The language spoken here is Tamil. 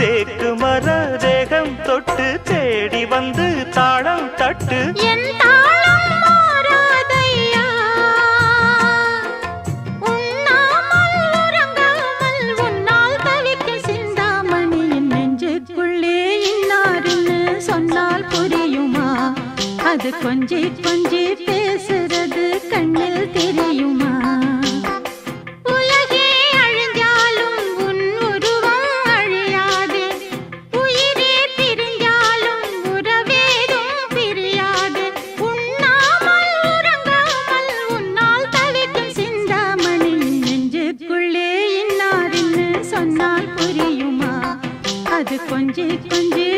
தேக்கு மர தேகம் தொட்டு தேடி வந்து தாளம் தட்டு என் தாளம் மாறாதையா உண்ணாமல் உறங்காமல் உன்னால் தவிக்க சிந்தாமணி என் நெஞ்சுக்குள்ளே இன்னாருன்னு சொன்னால் புரியுமா அது கொஞ்சி கொஞ்சி பேசுறது கண்ணில் தெரியுமா உலகே அழிஞ்சாலும் உன் உருவம் அழியாது உயிரே பிரிஞ்சாலும் உறவேதும் பிரியாது உண்ணாமல் உறங்காமல் உன்னால் தவிக்கும் சிந்தாமணி நெஞ்சுக்குள்ளே இன்னாருன்னு சொன்னால் புரியுமா அது கொஞ்சி கொஞ்சி